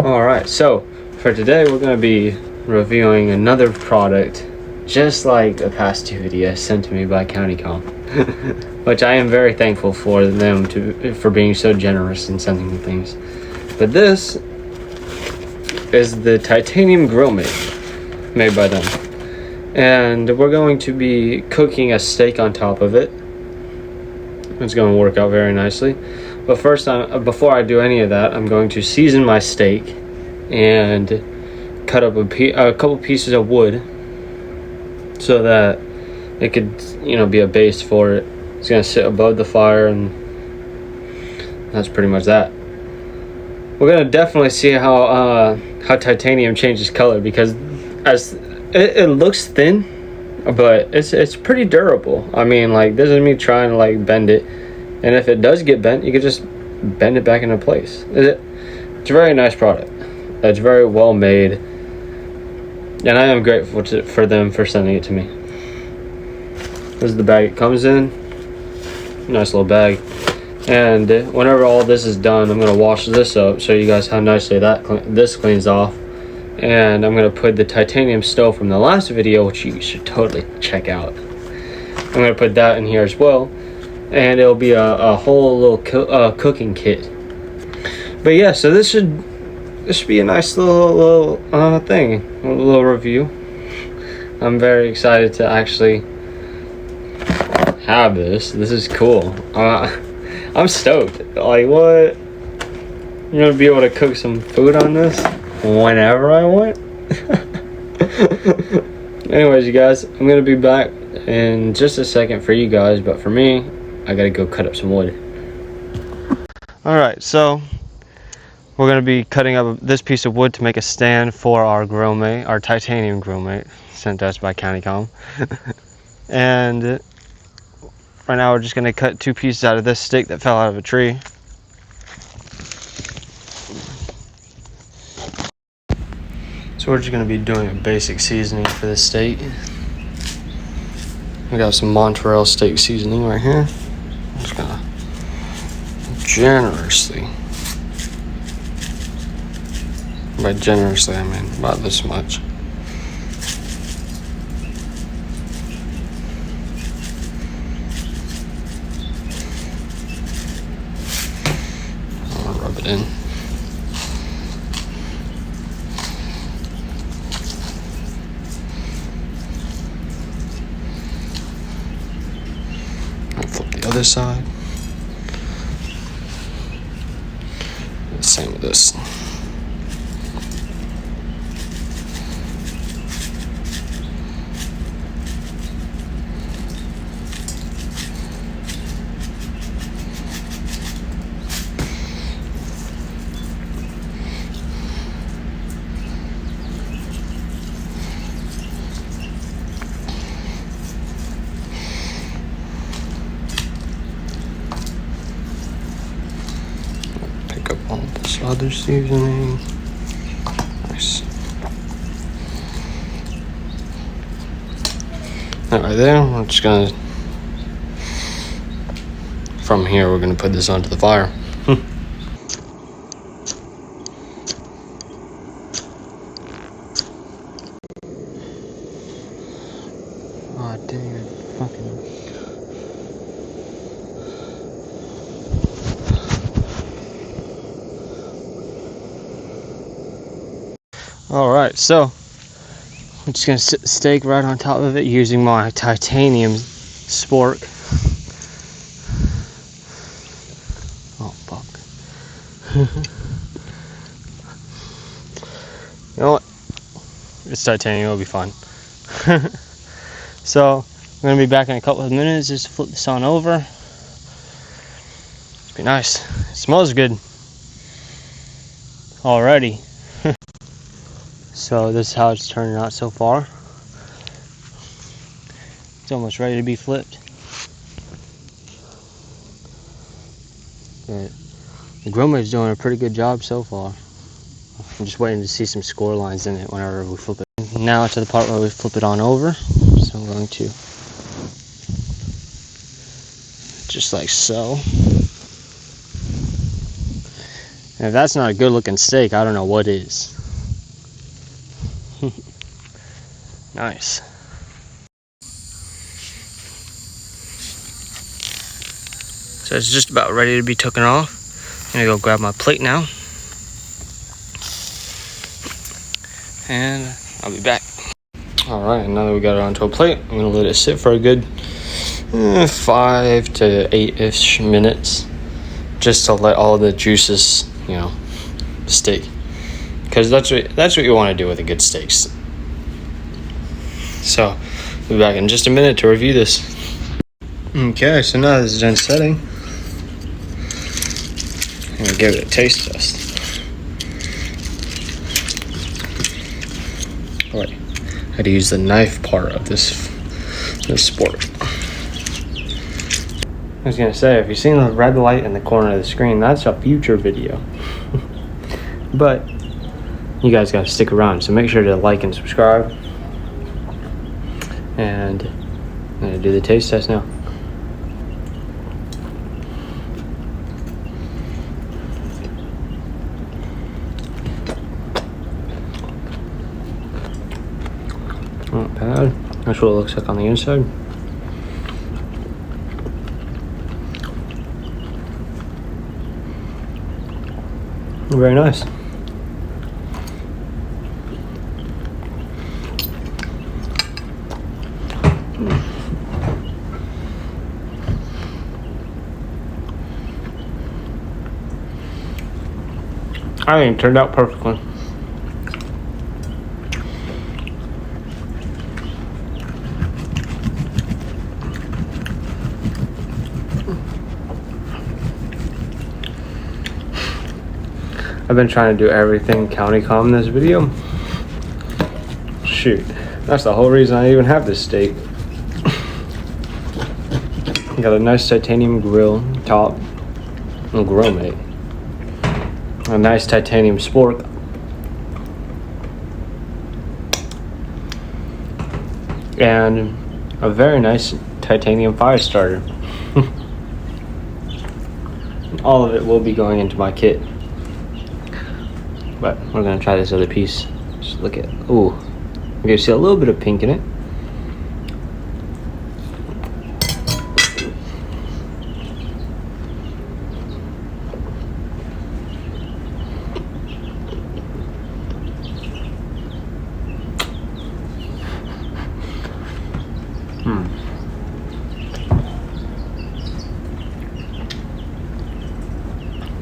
Alright, so for today we're going to be reviewing another product just like the past two videos sent to me by CountyComm, which I am very thankful for them for being so generous in sending me things. But this is the titanium grillmate made by them, and we're going to be cooking a steak on top of it. It's going to work out very nicely. But first, before I do any of that, I'm going to season my steak and cut up a couple pieces of wood so that it could, be a base for it. It's going to sit above the fire, and that's pretty much that. We're going to definitely see how titanium changes color, because as it looks thin, but it's pretty durable. I mean, this is me trying to bend it, and if it does get bent, you can just bend it back into place. It's a very nice product. It's very well made, and I am grateful for them for sending it to me. This is the bag it comes in. Nice little bag. And whenever all this is done, I'm gonna wash this up, show you guys how nicely this cleans off. And I'm going to put the titanium stove from the last video, which you should totally check out. I'm going to put that in here as well, and it'll be a whole little cooking kit. But yeah, so this should be a nice little thing, a little review. I'm very excited to actually have this. This is cool. I'm stoked. What? You're going to be able to cook some food on this whenever I want. Anyways, you guys, I'm gonna be back in just a second for you guys, but for me, I gotta go cut up some wood. Alright, so we're gonna be cutting up this piece of wood to make a stand for our grillmate, our titanium grillmate, sent to us by CountyComm. And right now we're just gonna cut two pieces out of this stick that fell out of a tree. So we're just going to be doing a basic seasoning for this steak. We got some Montreal steak seasoning right here. I'm just going to generously, by generously I mean about this much. I'm going to rub it in. Flip the other side. Same with this. All this other seasoning. Nice. That right there, we're just gonna, from here, we're gonna put this onto the fire. Oh, dang it, fucking. Alright, so I'm just going to sit the steak right on top of it using my titanium spork. Oh, fuck. You know what? It's titanium, it'll be fine. So, I'm going to be back in a couple of minutes just to flip this on over. It'll be nice. It smells good already. So this is how it's turning out so far. It's almost ready to be flipped. But the grillmate's doing a pretty good job so far. I'm just waiting to see some score lines in it whenever we flip it. Now to the part where we flip it on over. So I'm going to, just like so. And if that's not a good looking steak, I don't know what is. Nice. So it's just about ready to be taken off. I'm gonna go grab my plate now. And I'll be back. All right, now that we got it onto a plate, I'm gonna let it sit for a good 5 to 8-ish minutes, just to let all the juices, stick. Because that's what you want to do with a good steak. So, I'll be back in just a minute to review this. Okay, so now this is done setting. I'm gonna give it a taste test. Wait, I had to use the knife part of this sport. I was gonna say, if you've seen the red light in the corner of the screen, that's a future video. But you guys gotta stick around, so make sure to like and subscribe. And I'm gonna do the taste test now. Not bad. That's what it looks like on the inside. Very nice. I think it turned out perfectly. I've been trying to do everything CountyComm in this video. Shoot, that's the whole reason I even have this steak. Got a nice titanium grill top and grillmate. A nice titanium spork. And a very nice titanium fire starter. All of it will be going into my kit. But we're gonna try this other piece. Just look at, ooh, you can see a little bit of pink in it.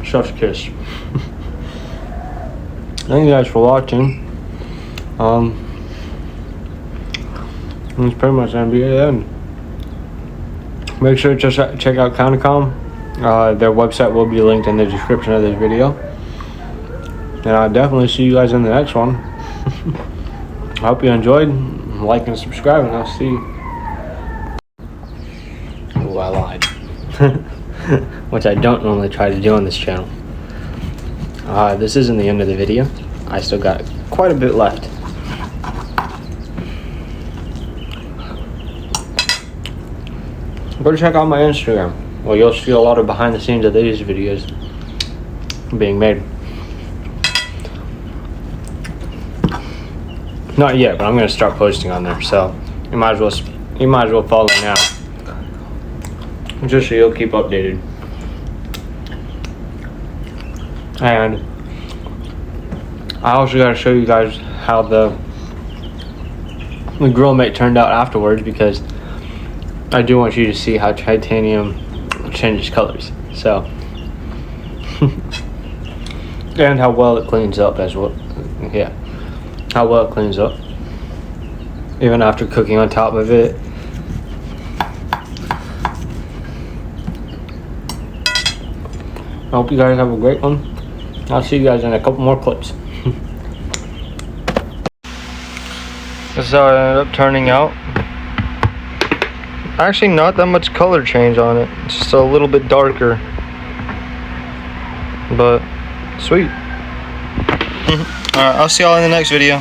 Chef's kiss. Thank you guys for watching. That's pretty much gonna be the end. Make sure to check out CountyComm. Their website will be linked in the description of this video. And I'll definitely see you guys in the next one. I hope you enjoyed. Like and subscribe, and I'll see you. Oh, I lied. Which I don't normally try to do on this channel. This isn't the end of the video. I still got quite a bit left. Go check out my Instagram. Well, you'll see a lot of behind the scenes of these videos being made. Not yet, but I'm gonna start posting on there. So you might as well follow now, just so you'll keep updated. And I also got to show you guys how the grillmate turned out afterwards, because I do want you to see how titanium changes colors. So, and how well it cleans up as well. Yeah, how well it cleans up, even after cooking on top of it. I hope you guys have a great one. I'll see you guys in a couple more clips. This is how it ended up turning out. Actually, not that much color change on it. It's just a little bit darker. But, sweet. Alright, I'll see y'all in the next video.